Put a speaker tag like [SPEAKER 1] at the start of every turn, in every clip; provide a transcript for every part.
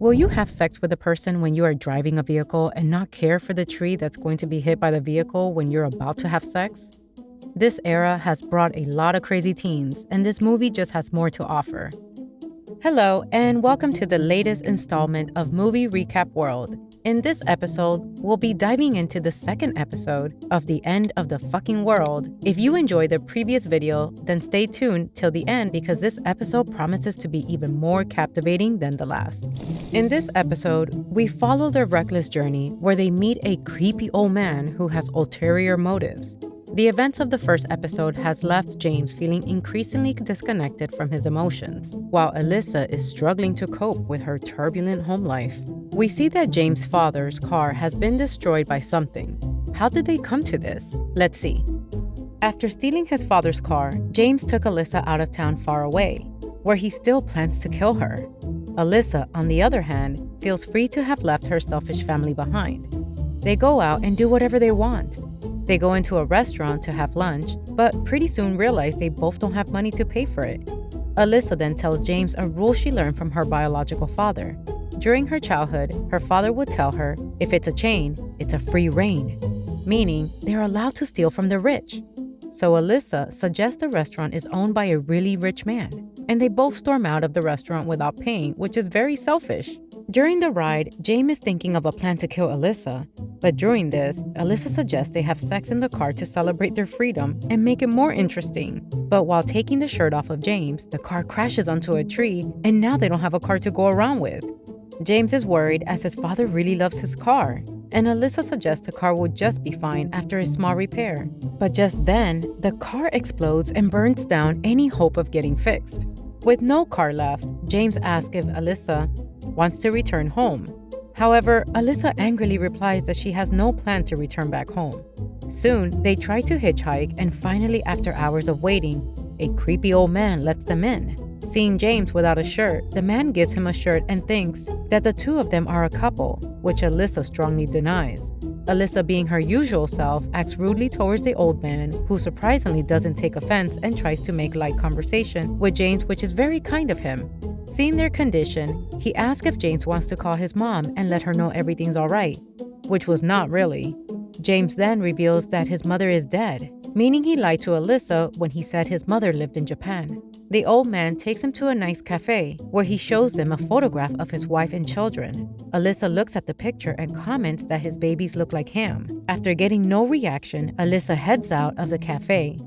[SPEAKER 1] Will you have sex with a person when you are driving a vehicle and not care for the tree that's going to be hit by the vehicle when you're about to have sex? This era has brought a lot of crazy teens, and this movie just has more to offer. Hello, and welcome to the latest installment of Movie Recap World. In this episode, we'll be diving into the second episode of The End of the Fucking World. If you enjoyed the previous video, then stay tuned till the end because this episode promises to be even more captivating than the last. In this episode, we follow their reckless journey where they meet a creepy old man who has ulterior motives. The events of the first episode has left James feeling increasingly disconnected from his emotions, while Alyssa is struggling to cope with her turbulent home life. We see that James' father's car has been destroyed by something. How did they come to this? Let's see. After stealing his father's car, James took Alyssa out of town far away, where he still plans to kill her. Alyssa, on the other hand, feels free to have left her selfish family behind. They go out and do whatever they want. They go into a restaurant to have lunch, but pretty soon realize they both don't have money to pay for it. Alyssa then tells James a rule she learned from her biological father. During her childhood, her father would tell her, if it's a chain, it's a free rein, meaning they're allowed to steal from the rich. So Alyssa suggests the restaurant is owned by a really rich man, and they both storm out of the restaurant without paying, which is very selfish. During the ride, James is thinking of a plan to kill Alyssa, but during this, Alyssa suggests they have sex in the car to celebrate their freedom and make it more interesting. But while taking the shirt off of James, the car crashes onto a tree, and now they don't have a car to go around with. James is worried as his father really loves his car, and Alyssa suggests the car will just be fine after a small repair. But just then, the car explodes and burns down any hope of getting fixed. With no car left, James asks if Alyssa wants to return home. However, Alyssa angrily replies that she has no plan to return back home. Soon, they try to hitchhike, and finally, after hours of waiting, a creepy old man lets them in. Seeing James without a shirt, the man gives him a shirt and thinks that the two of them are a couple, which Alyssa strongly denies. Alyssa, being her usual self, acts rudely towards the old man, who surprisingly doesn't take offense and tries to make light conversation with James, which is very kind of him. Seeing their condition, he asks if James wants to call his mom and let her know everything's alright, which was not really. James then reveals that his mother is dead, meaning he lied to Alyssa when he said his mother lived in Japan. The old man takes him to a nice cafe, where he shows them a photograph of his wife and children. Alyssa looks at the picture and comments that his babies look like ham. After getting no reaction, Alyssa heads out of the cafe.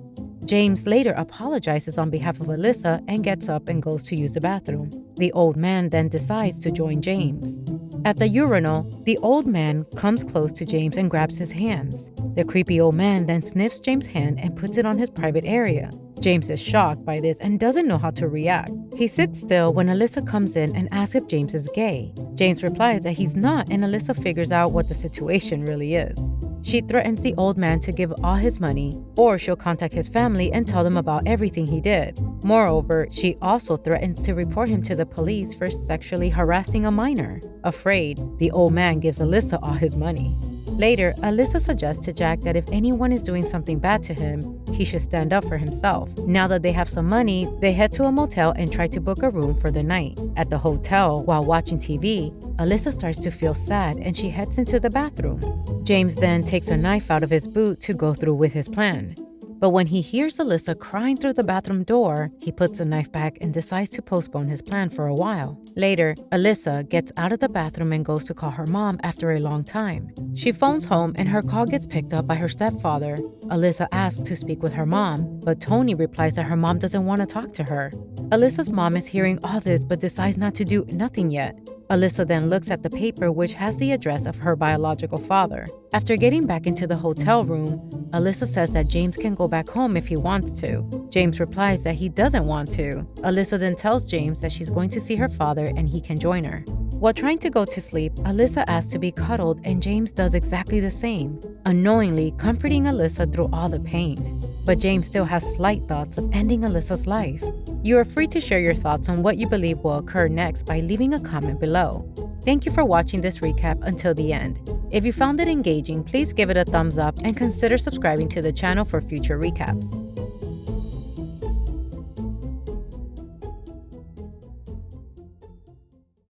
[SPEAKER 1] James later apologizes on behalf of Alyssa and gets up and goes to use the bathroom. The old man then decides to join James. At the urinal, the old man comes close to James and grabs his hands. The creepy old man then sniffs James' hand and puts it on his private area. James is shocked by this and doesn't know how to react. He sits still when Alyssa comes in and asks if James is gay. James replies that he's not, and Alyssa figures out what the situation really is. She threatens the old man to give all his money, or she'll contact his family and tell them about everything he did. Moreover, she also threatens to report him to the police for sexually harassing a minor. Afraid, the old man gives Alyssa all his money. Later, Alyssa suggests to Jack that if anyone is doing something bad to him, he should stand up for himself. Now that they have some money, they head to a motel and try to book a room for the night. At the hotel, while watching TV, Alyssa starts to feel sad and she heads into the bathroom. James then takes a knife out of his boot to go through with his plan. But when he hears Alyssa crying through the bathroom door, he puts the knife back and decides to postpone his plan for a while. Later, Alyssa gets out of the bathroom and goes to call her mom after a long time. She phones home and her call gets picked up by her stepfather. Alyssa asks to speak with her mom, but Tony replies that her mom doesn't want to talk to her. Alyssa's mom is hearing all this but decides not to do nothing yet. Alyssa then looks at the paper which has the address of her biological father. After getting back into the hotel room, Alyssa says that James can go back home if he wants to. James replies that he doesn't want to. Alyssa then tells James that she's going to see her father and he can join her. While trying to go to sleep, Alyssa asks to be cuddled and James does exactly the same, unknowingly comforting Alyssa through all the pain. But James still has slight thoughts of ending Alyssa's life. You are free to share your thoughts on what you believe will occur next by leaving a comment below. Thank you for watching this recap until the end. If you found it engaging, please give it a thumbs up and consider subscribing to the channel for future recaps.